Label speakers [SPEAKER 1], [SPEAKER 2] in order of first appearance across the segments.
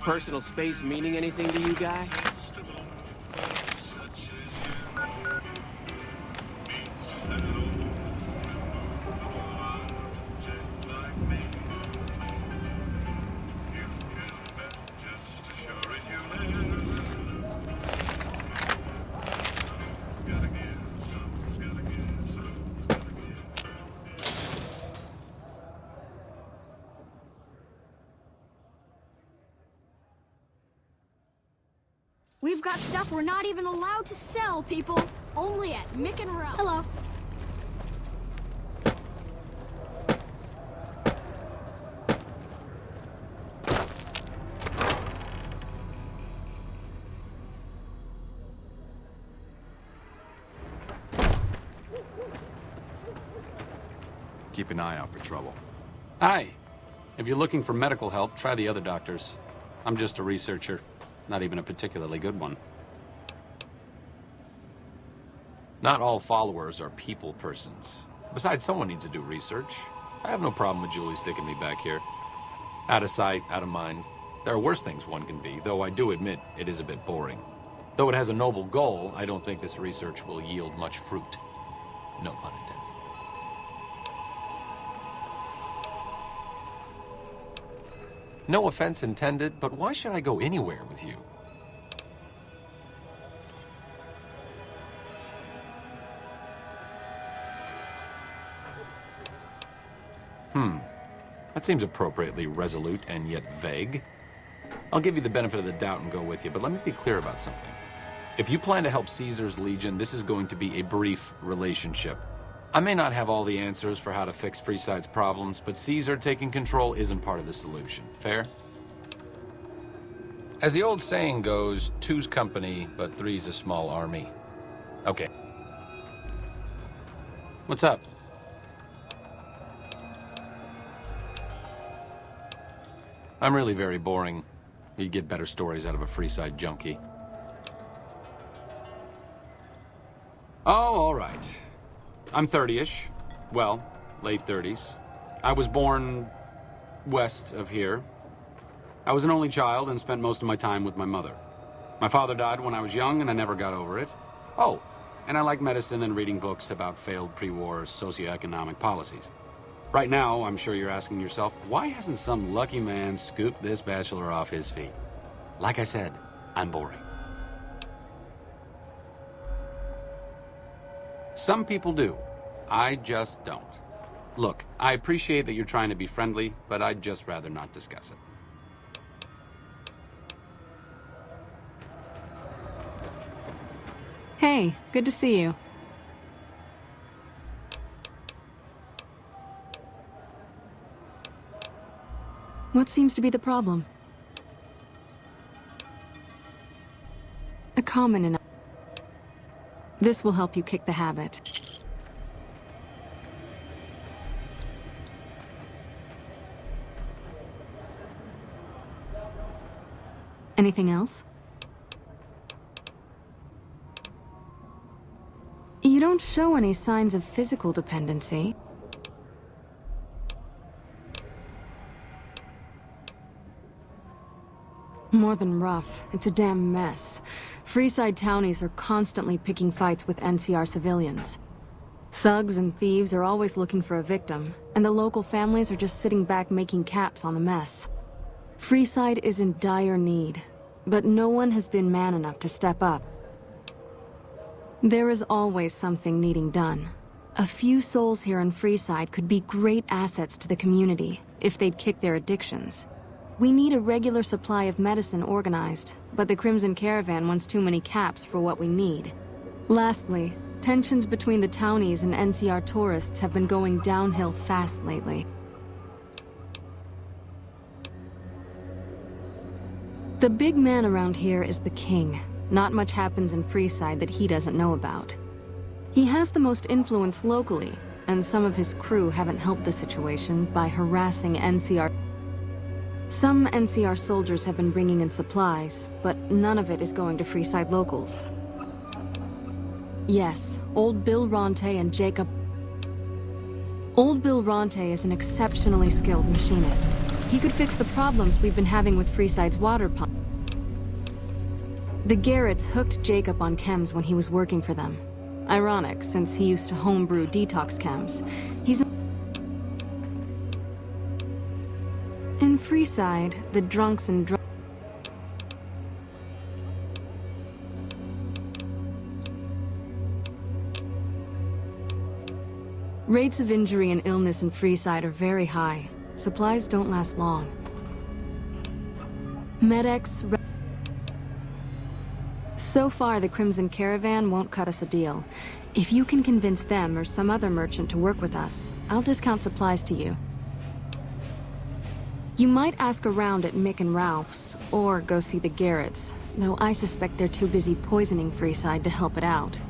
[SPEAKER 1] Personal space meaning anything to you, guy?
[SPEAKER 2] We've got stuff we're not even allowed to sell, people. Only at Mick and Ralph's. Hello.
[SPEAKER 3] Keep an eye out for trouble.
[SPEAKER 4] Hi. If you're looking for medical help, try the other doctors. I'm just a researcher. Not even a particularly good one.
[SPEAKER 5] Not all followers are people persons. Besides, someone needs to do research. I have no problem with Julie sticking me back here. Out of sight, out of mind. There are worse things one can be, though I do admit it is a bit boring. Though it has a noble goal, I don't think this research will yield much fruit. No pun intended. No offense intended, but why should I go anywhere with you? That seems appropriately resolute and yet vague. I'll give you the benefit of the doubt and go with you, but let me be clear about something. If you plan to help Caesar's Legion, this is going to be a brief relationship. I may not have all the answers for how to fix Freeside's problems, but Caesar taking control isn't part of the solution. Fair? As the old saying goes, two's company, but three's a small army. Okay.
[SPEAKER 4] What's up?
[SPEAKER 5] I'm really very boring. You'd get better stories out of a Freeside junkie.
[SPEAKER 4] Oh, all right. I'm 30-ish. Well, late 30s. I was born west of here. I was an only child and spent most of my time with my mother. My father died when I was young and I never got over it. Oh, and I like medicine and reading books about failed pre-war socioeconomic policies. Right now, I'm sure you're asking yourself, why hasn't some lucky man scooped this bachelor off his feet? Like I said, I'm boring. Some people do. I just don't. Look, I appreciate that you're trying to be friendly, but I'd just rather not discuss it.
[SPEAKER 6] Hey, good to see you. What seems to be the problem? A common enough. This will help you kick the habit. Anything else? You don't show any signs of physical dependency. More than rough, it's a damn mess. Freeside townies are constantly picking fights with NCR civilians. Thugs and thieves are always looking for a victim, and the local families are just sitting back making caps on the mess. Freeside is in dire need, but no one has been man enough to step up. There is always something needing done. A few souls here in Freeside could be great assets to the community if they'd kick their addictions. We need a regular supply of medicine organized, but the Crimson Caravan wants too many caps for what we need. Lastly, tensions between the townies and NCR tourists have been going downhill fast lately. The big man around here is the king. Not much happens in Freeside that he doesn't know about. He has the most influence locally, and some of his crew haven't helped the situation by harassing NCR. Some NCR soldiers have been bringing in supplies, but none of it is going to Freeside locals. Yes, old Bill Ronte and Jacob... Old Bill Ronte is an exceptionally skilled machinist. He could fix the problems we've been having with Freeside's water pump. The Garretts hooked Jacob on chems when he was working for them. Ironic, since he used to homebrew detox chems. In Freeside, the drunks and rates of injury and illness in Freeside are very high. Supplies don't last long. Med-X... So far, the Crimson Caravan won't cut us a deal. If you can convince them or some other merchant to work with us, I'll discount supplies to you. You might ask around at Mick and Ralph's, or go see the Garretts, though I suspect they're too busy poisoning Freeside to help it out.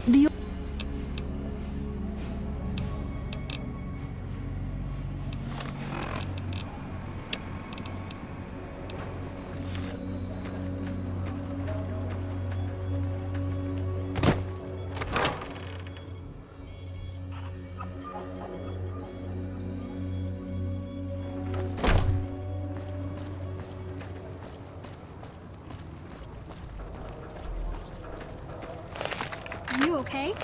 [SPEAKER 6] The
[SPEAKER 2] You okay?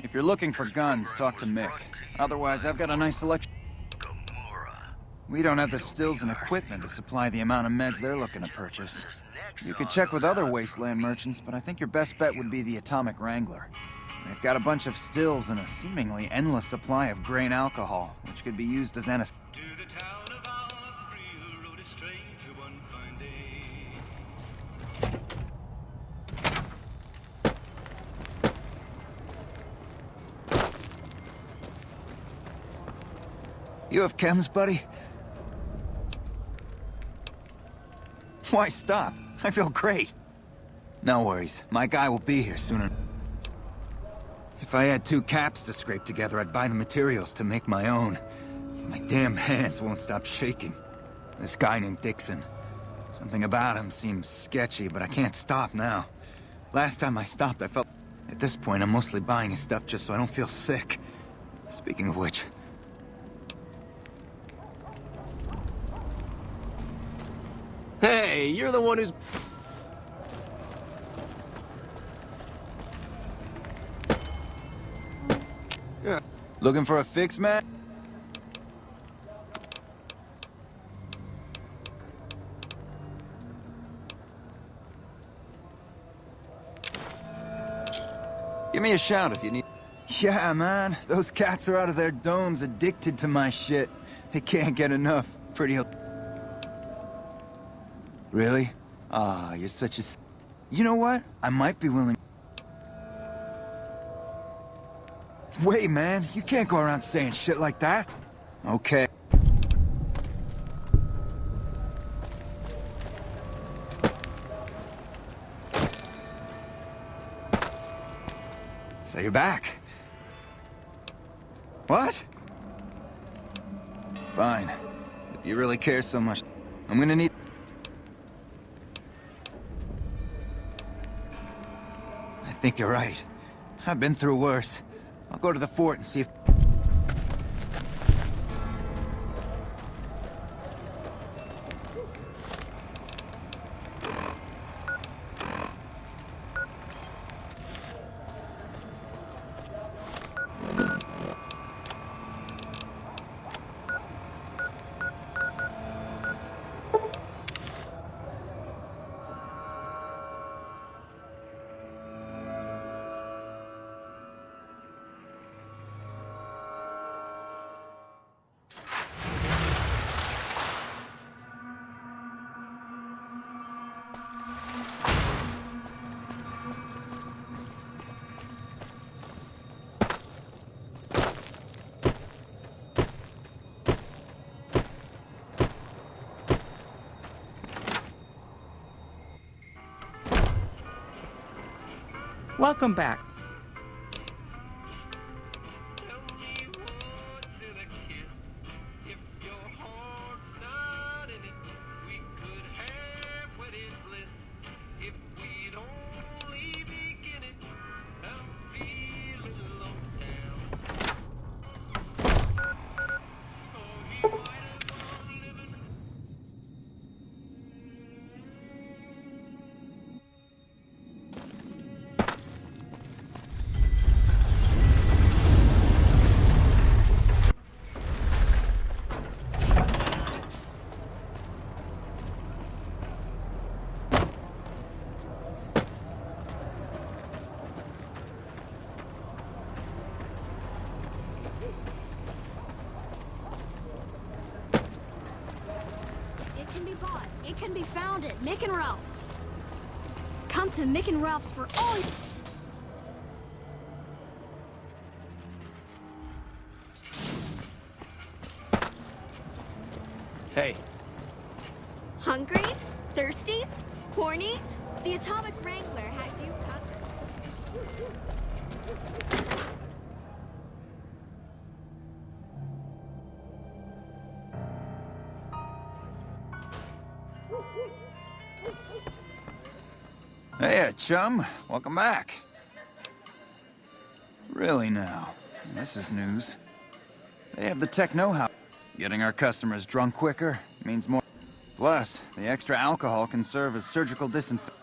[SPEAKER 7] If you're looking for guns, talk to Mick. Otherwise, I've got a nice selection. We don't have the stills and equipment to supply the amount of meds they're looking to purchase. You could check with other Wasteland merchants, but I think your best bet would be the Atomic Wrangler. They've got a bunch of stills and a seemingly endless supply of grain alcohol, which could be used as anesthetic. You have chems, buddy? Why stop? I feel great. No worries. My guy will be here sooner. If I had 2 caps to scrape together, I'd buy the materials to make my own. My damn hands won't stop shaking. This guy named Dixon. Something about him seems sketchy, but I can't stop now. Last time I stopped, I felt... At this point, I'm mostly buying his stuff just so I don't feel sick. Speaking of which...
[SPEAKER 1] Hey, you're the one who's...
[SPEAKER 7] Yeah. Looking for a fix, man? Give me a shout if you need... Yeah, man. Those cats are out of their domes addicted to my shit. They can't get enough. Pretty... Really? Ah, you're such a... You know what? I might be willing... Wait, man. You can't go around saying shit like that. Okay. So you're back. What? Fine. If you really care so much, I'm gonna need... I think you're right. I've been through worse. I'll go to the fort and see if...
[SPEAKER 8] Welcome back.
[SPEAKER 2] It can be bought. It can be found at Mick and Ralph's. Come to Mick and Ralph's for all your...
[SPEAKER 1] Hey,
[SPEAKER 9] Hungry? Thirsty? Horny? The Atomic Wrangler has you covered.
[SPEAKER 7] Hey, chum. Welcome back. Really now. This is news. They have the tech know-how. Getting our customers drunk quicker means more. Plus, the extra alcohol can serve as surgical disinfectant.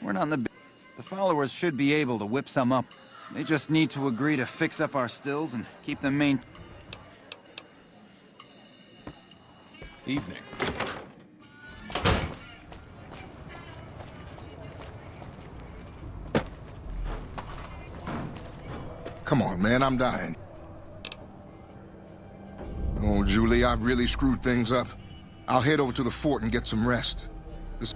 [SPEAKER 7] We're not in the... The followers should be able to whip some up. They just need to agree to fix up our stills and keep them main...
[SPEAKER 5] Evening.
[SPEAKER 10] Come on, man, I'm dying. Oh, Julie, I've really screwed things up. I'll head over to the fort and get some rest. This...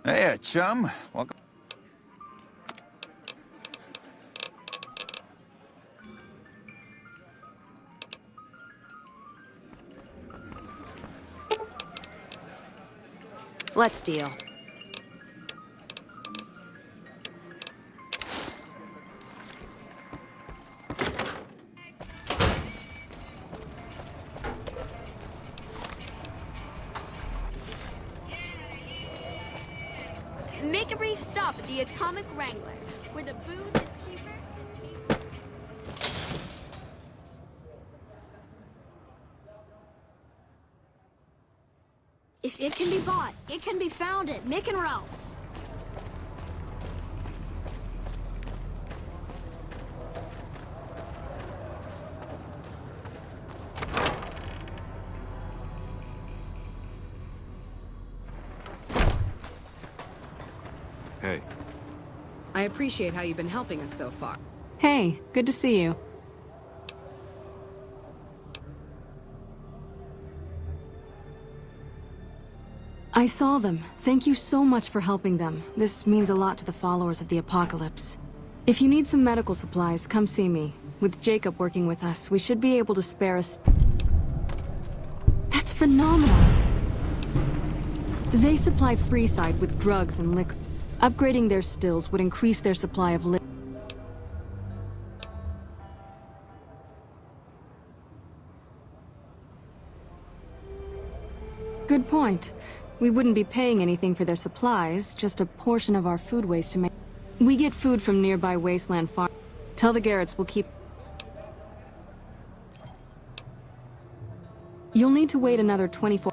[SPEAKER 7] Hey, chum. Welcome.
[SPEAKER 6] Let's deal.
[SPEAKER 9] Make a brief stop at the Atomic Wrangler, where the booze is cheaper and tastier.
[SPEAKER 2] If it can be bought, it can be found at Mick and Ralph's.
[SPEAKER 3] Hey,
[SPEAKER 11] I appreciate how you've been helping us so far.
[SPEAKER 6] Hey, good to see you. I saw them. Thank you so much for helping them. This means a lot to the followers of the Apocalypse. If you need some medical supplies, come see me. With Jacob working with us, we should be able to spare us. That's phenomenal! They supply Freeside with drugs and liquor. Upgrading their stills would increase their supply of liquor. Good point. We wouldn't be paying anything for their supplies, just a portion of our food waste to make. We get food from nearby wasteland farm. Tell the Garretts we'll keep. You'll need to wait another 24.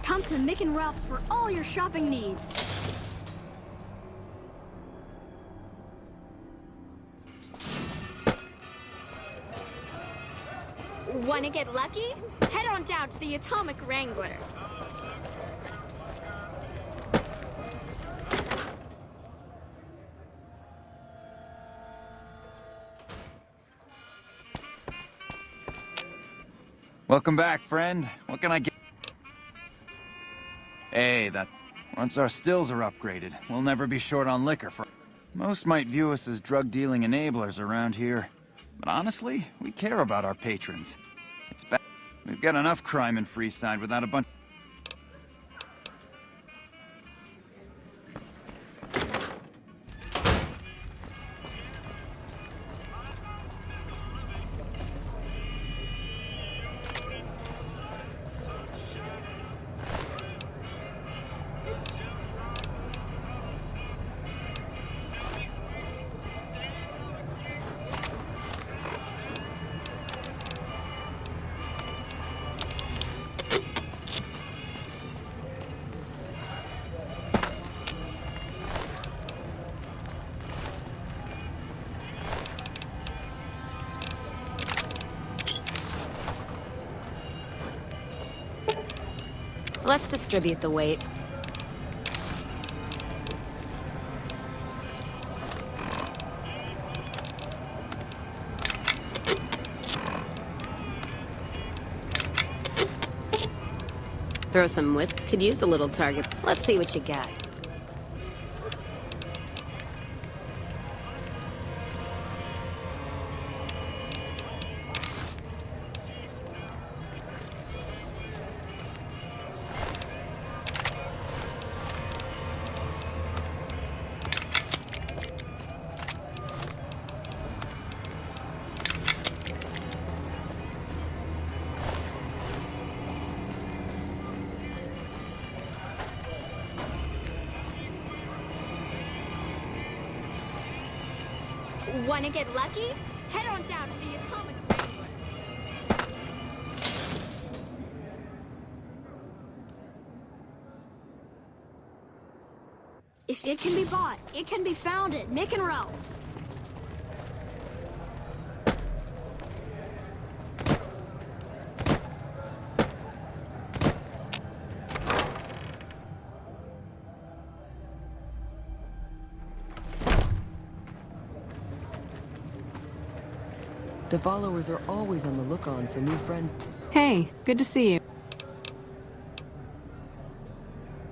[SPEAKER 2] Come to Mick and Ralph's for all your shopping needs.
[SPEAKER 9] Wanna get lucky? Head on down to the Atomic Wrangler.
[SPEAKER 7] Welcome back, friend. What can I get? Hey, once our stills are upgraded, we'll never be short on liquor for... Most might view us as drug-dealing enablers around here. But honestly, we care about our patrons. It's bad. We've got enough crime in Freeside without a bunch...
[SPEAKER 8] Let's distribute the weight. Throw some whisk. Could use a little target. Let's see what you got.
[SPEAKER 9] Wanna get lucky? Head on down to the Atomic Wrangler.
[SPEAKER 2] If it can be bought, it can be found at Mick and Ralph's.
[SPEAKER 12] The followers are always on the look-on for new friends.
[SPEAKER 6] Hey, good to see you.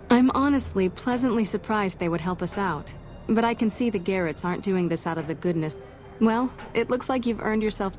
[SPEAKER 6] I'm honestly pleasantly surprised they would help us out. But I can see the Garretts aren't doing this out of the goodness. Well, it looks like you've earned yourself...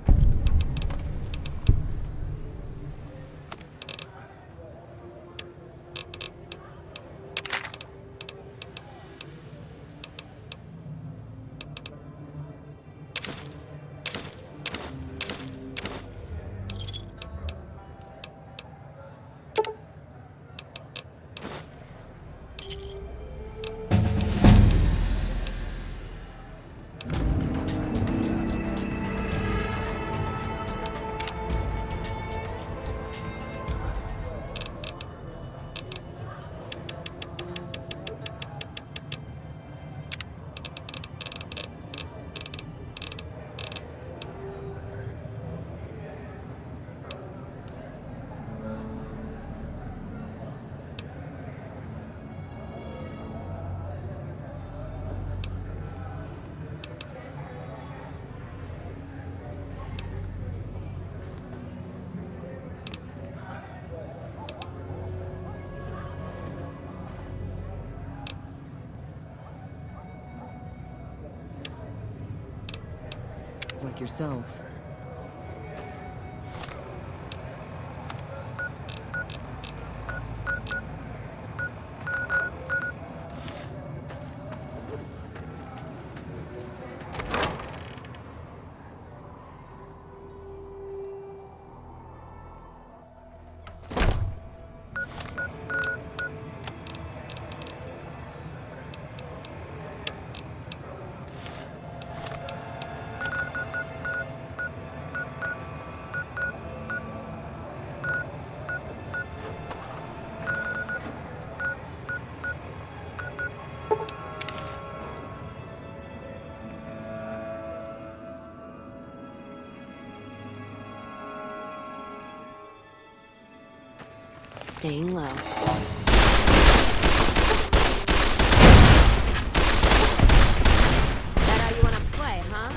[SPEAKER 12] like yourself.
[SPEAKER 8] Staying low. That how you want to play, huh?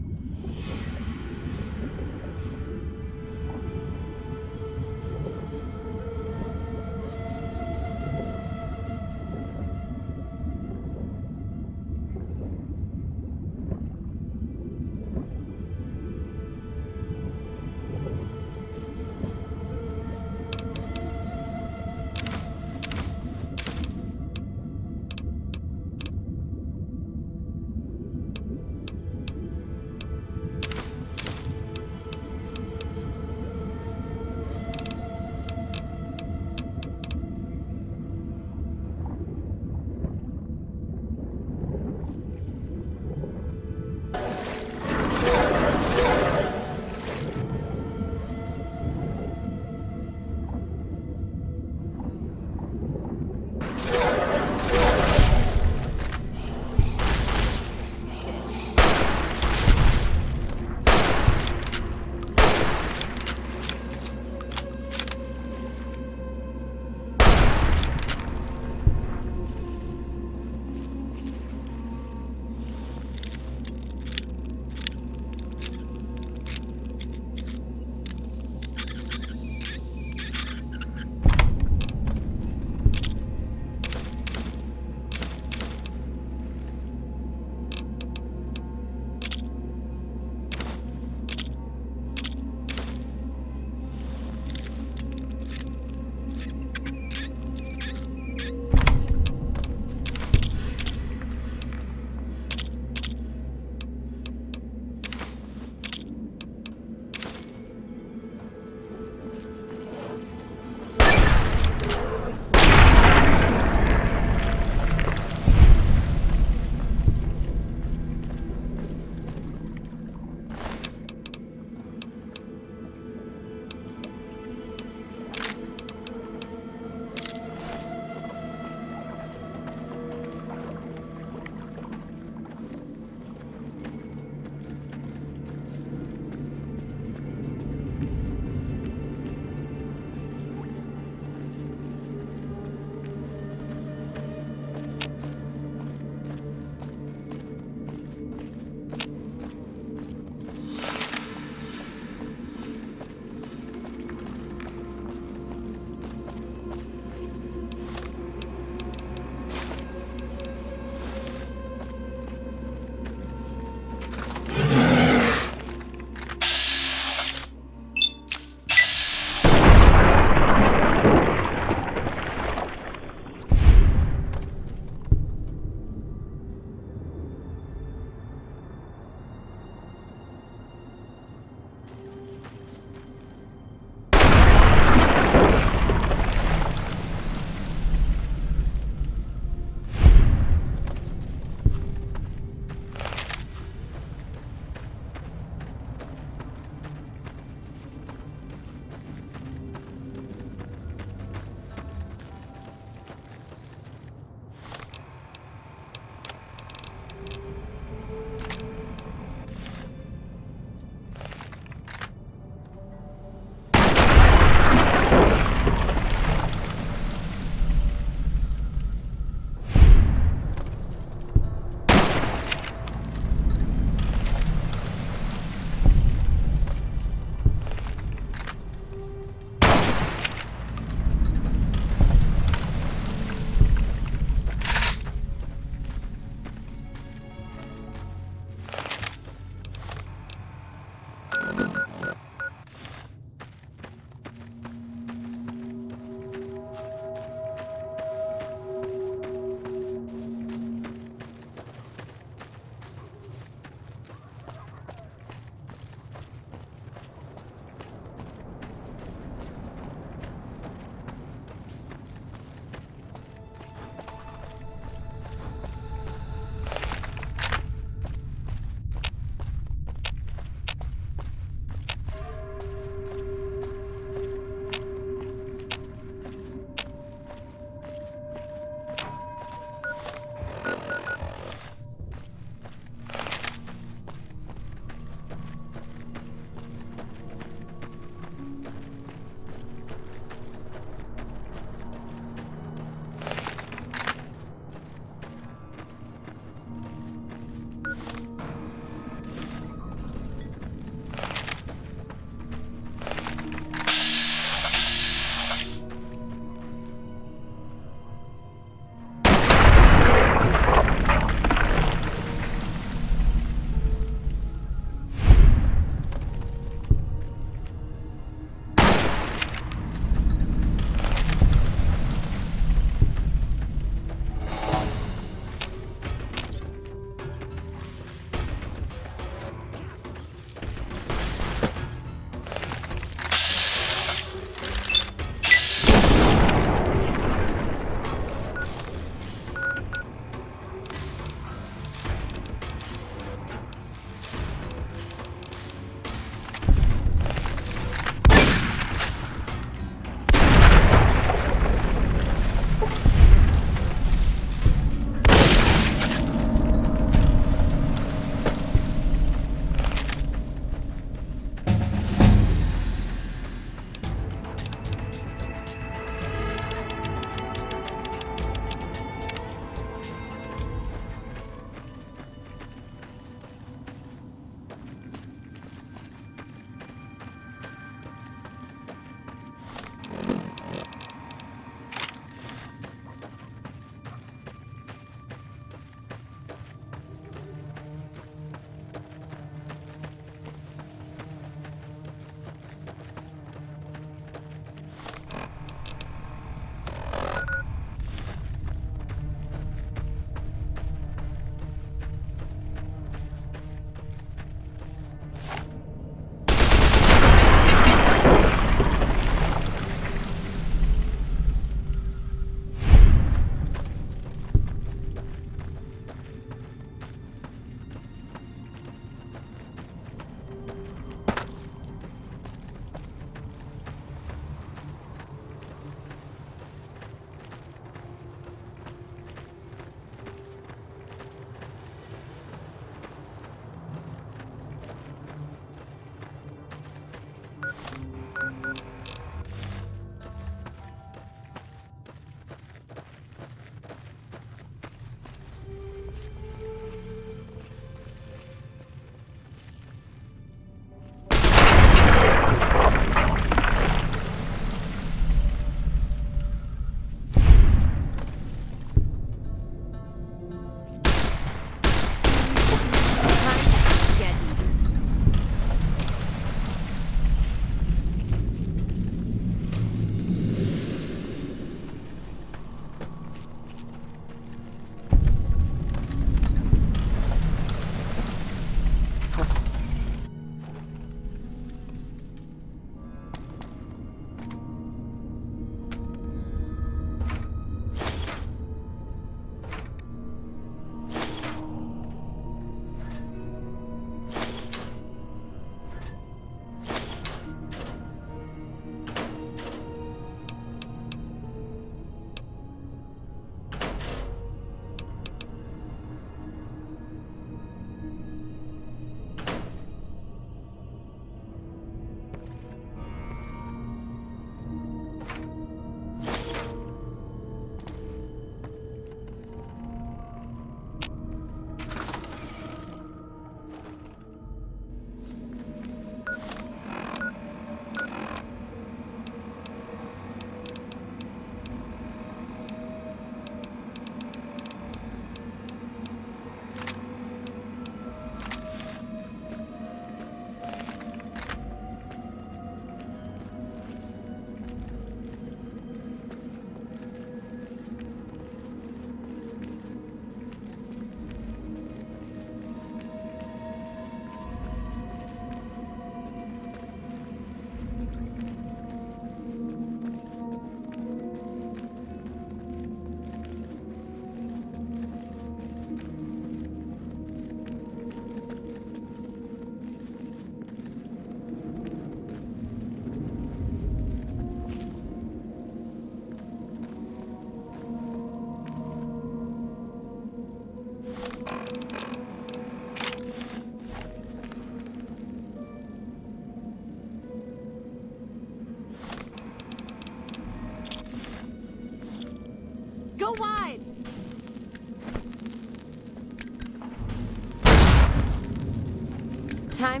[SPEAKER 8] Time.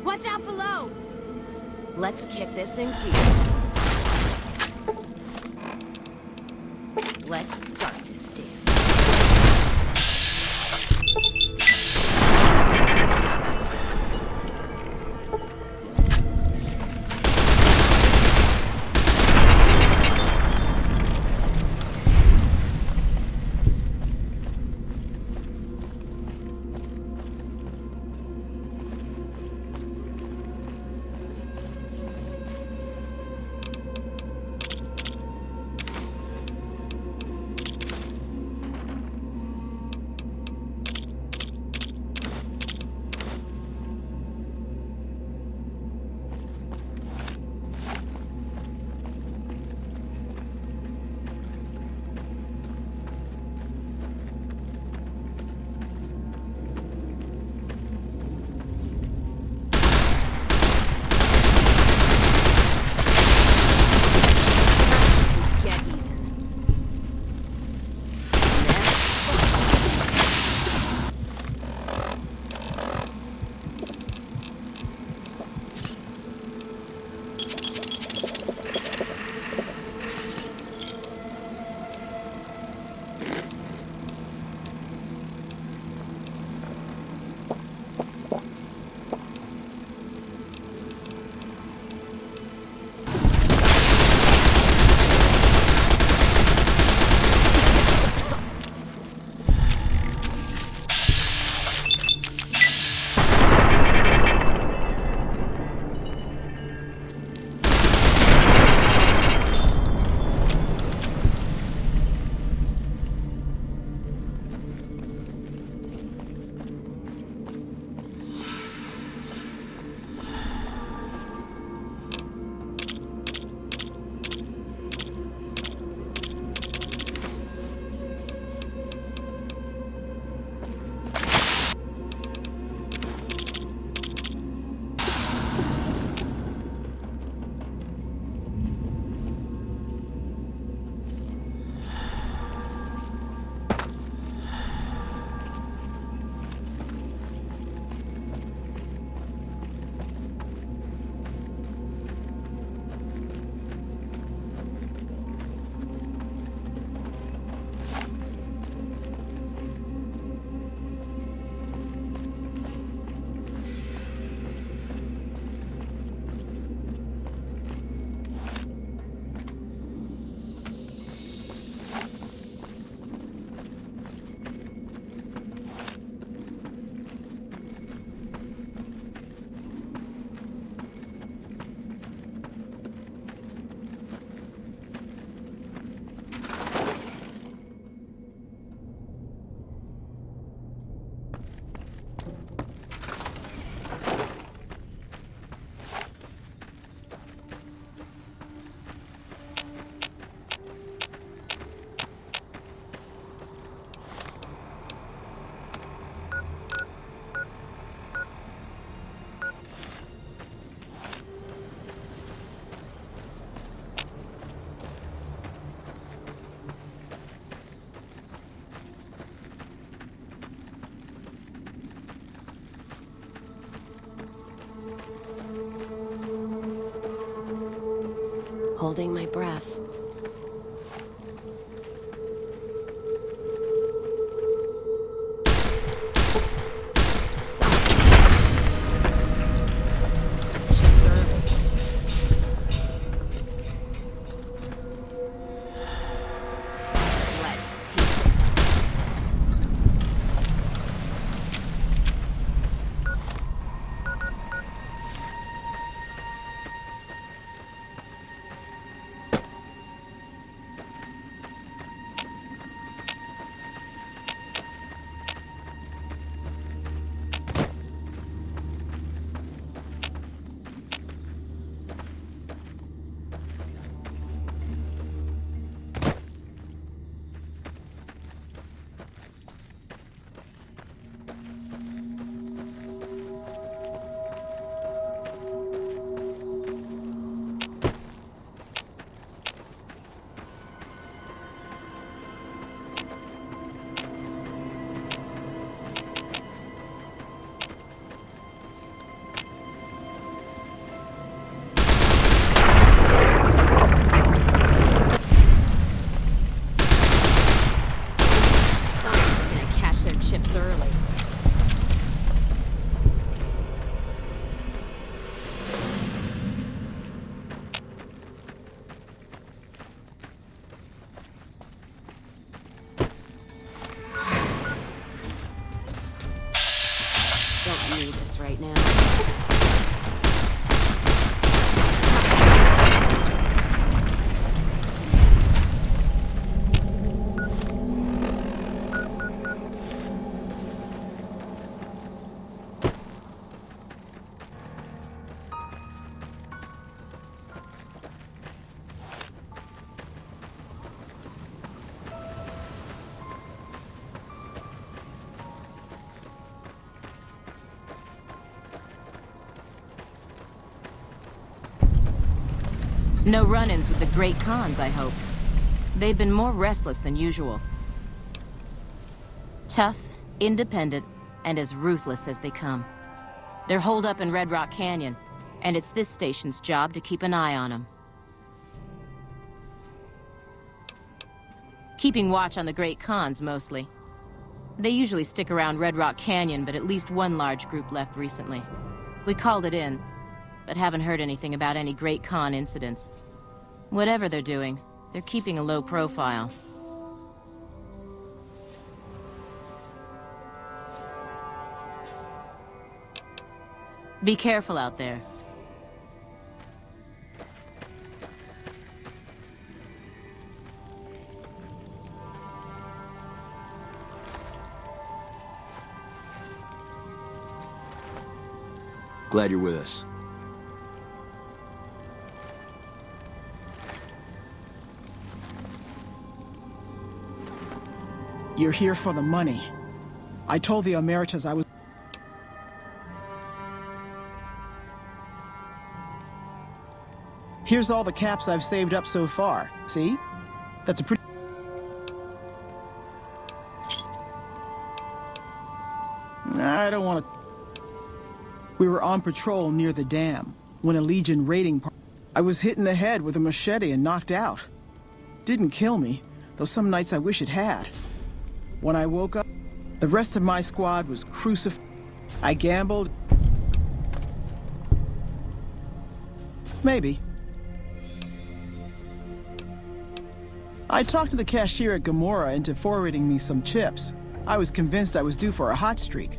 [SPEAKER 9] Watch out below!
[SPEAKER 8] Let's kick this in gear. Let's start this dance. holding my breath. Don't need this right now. No run-ins with the Great Khans, I hope. They've been more restless than usual. Tough, independent, and as ruthless as they come. They're holed up in Red Rock Canyon, and it's this station's job to keep an eye on them. Keeping watch on the Great Khans, mostly. They usually stick around Red Rock Canyon, but at least one large group left recently. We called it in, but haven't heard anything about any Great Khan incidents. Whatever they're doing, they're keeping a low profile. Be careful out there.
[SPEAKER 1] Glad you're with us.
[SPEAKER 13] You're here for the money. I told the Emeritus I was... Here's all the caps I've saved up so far. See? That's a pretty... I don't want to... We were on patrol near the dam when a Legion raiding party... I was hit in the head with a machete and knocked out. Didn't kill me, though some nights I wish it had. When I woke up, the rest of my squad was crucified. I gambled. Maybe. I talked to the cashier at Gamora into forwarding me some chips. I was convinced I was due for a hot streak.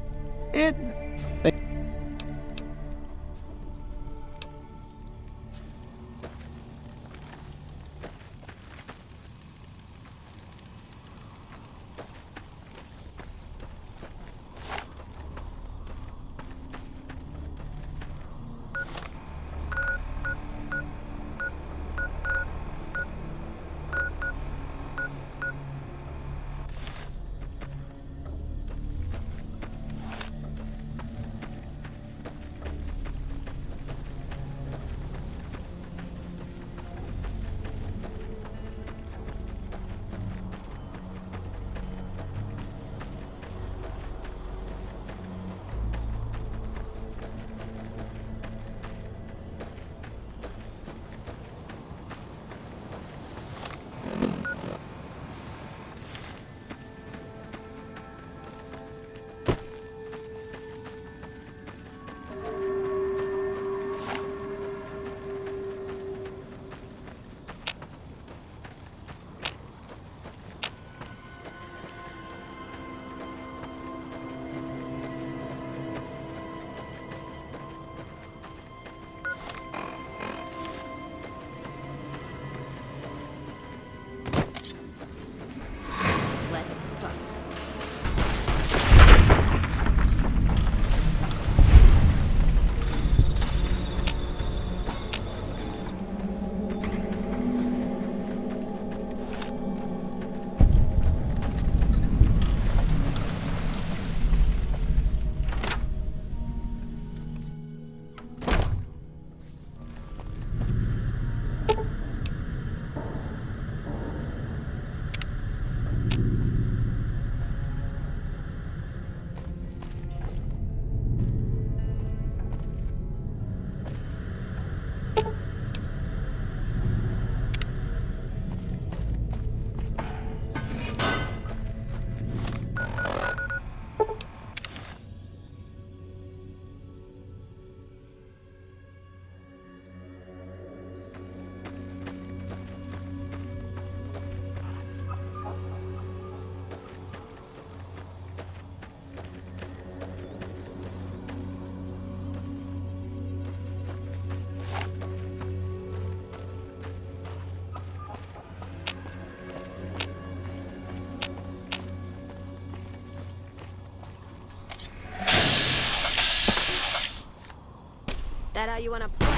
[SPEAKER 9] how you want to play.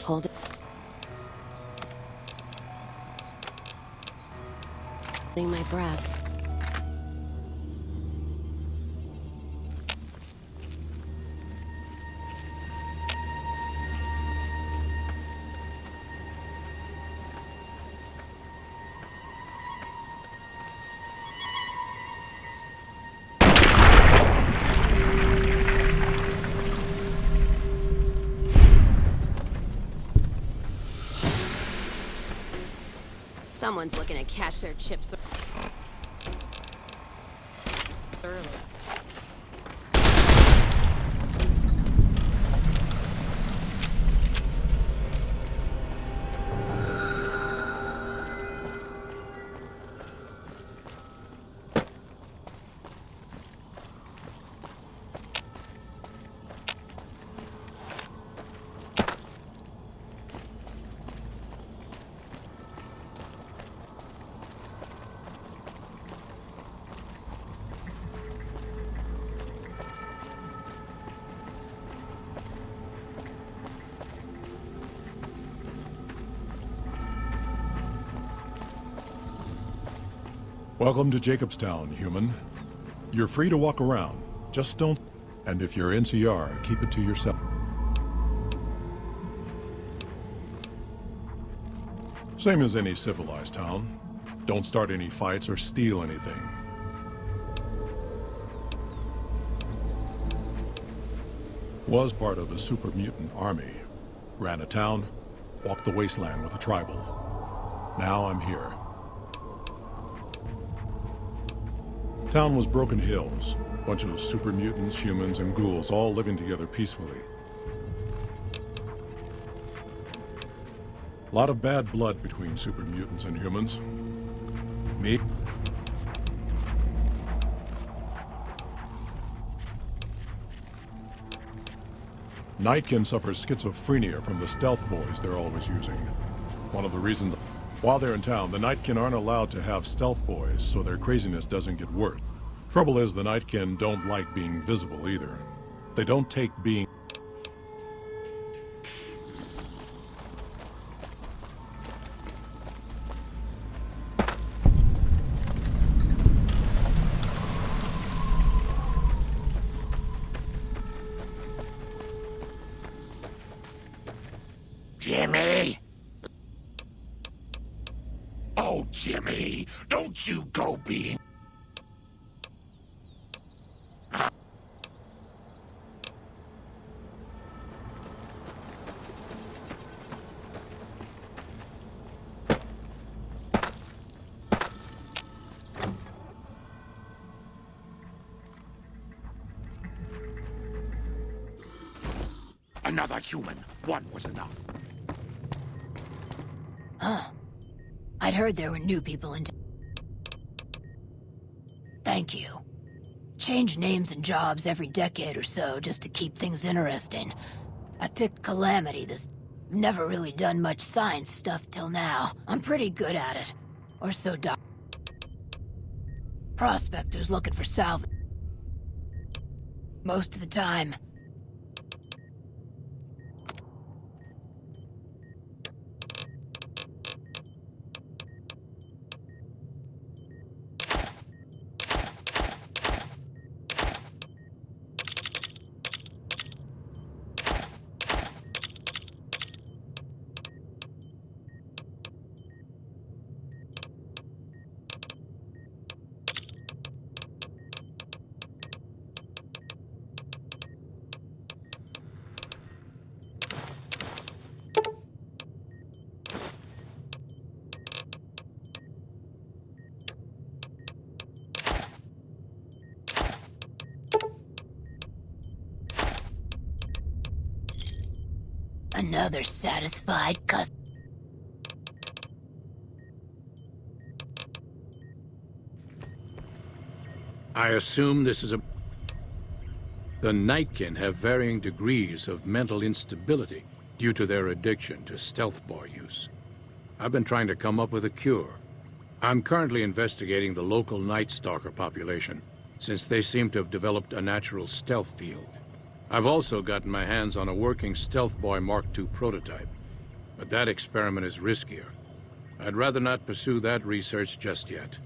[SPEAKER 12] Hold it. Holding my breath.
[SPEAKER 9] Someone's looking to cash their chips early.
[SPEAKER 14] Welcome to Jacobstown, human. You're free to walk around. Just don't... And if you're NCR, keep it to yourself. Same as any civilized town. Don't start any fights or steal anything. Was part of a super mutant army. Ran a town, walked the wasteland with a tribal. Now I'm here. Town was Broken Hills. Bunch of super mutants, humans, and ghouls all living together peacefully. A lot of bad blood between super mutants and humans. Me? Nightkin suffers schizophrenia from the stealth boys they're always using. One of the reasons... While they're in town, the Nightkin aren't allowed to have stealth boys, so their craziness doesn't get worse. Trouble is, the Nightkin don't like being visible either. They don't take being...
[SPEAKER 15] Jimmy! Oh, Jimmy, don't you go being... Another human. One was enough.
[SPEAKER 16] Huh. I'd heard there were new people in... Thank you. Change names and jobs every decade or so just to keep things interesting. I picked Calamity. This... Never really done much science stuff till now. I'm pretty good at it. Or so doc... Prospectors looking for salvage. Most of the time... Another satisfied customer.
[SPEAKER 17] I assume this is a... The Nightkin have varying degrees of mental instability due to their addiction to stealth boy use. I've been trying to come up with a cure. I'm currently investigating the local Night Stalker population, since they seem to have developed a natural stealth field. I've also gotten my hands on a working Stealth Boy Mark II prototype, but that experiment is riskier. I'd rather not pursue that research just yet.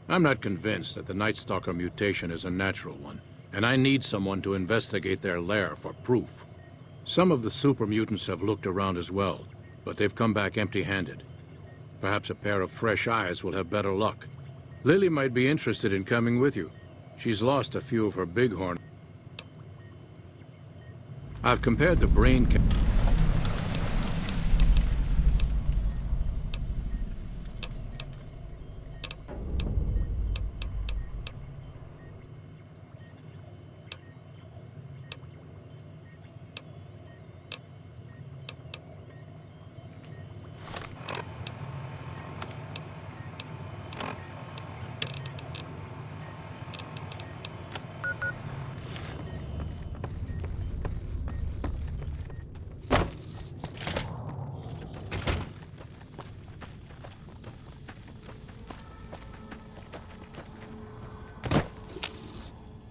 [SPEAKER 17] I'm not convinced that the Night Stalker mutation is a natural one, and I need someone to investigate their lair for proof. Some of the super mutants have looked around as well, but they've come back empty-handed. Perhaps a pair of fresh eyes will have better luck. Lily might be interested in coming with you. She's lost a few of her bighorn. I've compared the brain...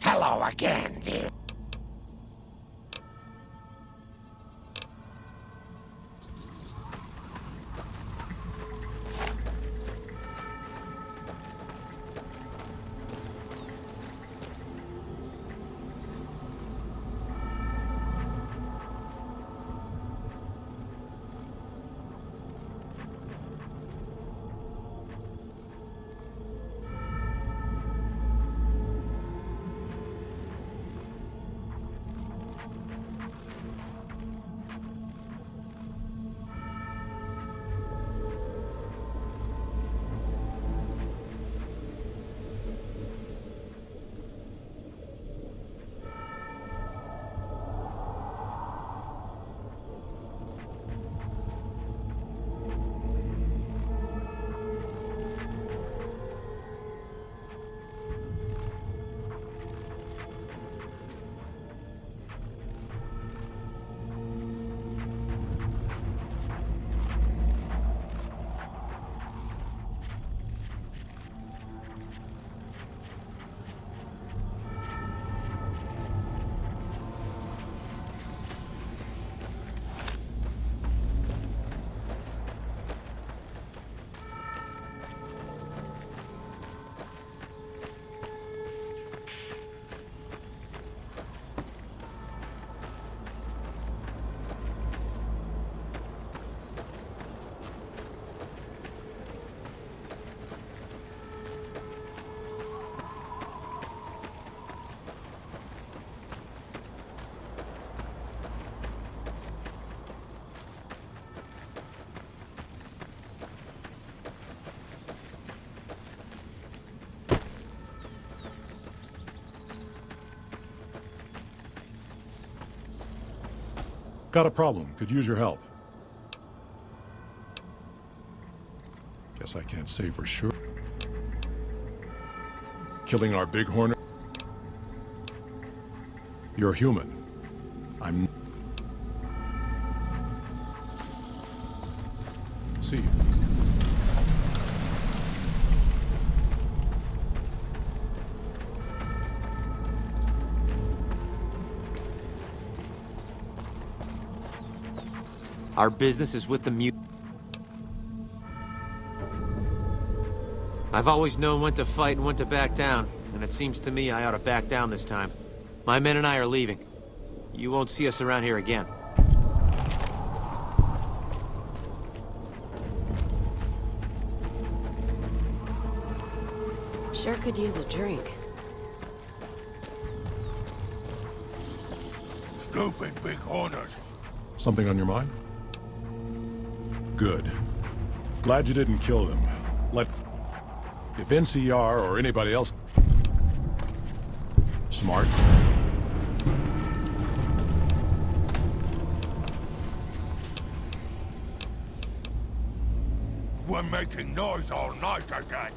[SPEAKER 15] Hello again, dear.
[SPEAKER 14] Got a problem. Could use your help. Guess I can't say for sure. Killing our bighorn? You're human. I'm... See you.
[SPEAKER 1] Our business is with the mutant. I've always known when to fight and when to back down, and it seems to me I ought to back down this time. My men and I are leaving. You won't see us around here again.
[SPEAKER 12] Sure could use a drink.
[SPEAKER 15] Stupid big horners.
[SPEAKER 14] Something on your mind? Good. Glad you didn't kill them. If NCR or anybody else... Smart?
[SPEAKER 15] We're making noise all night again.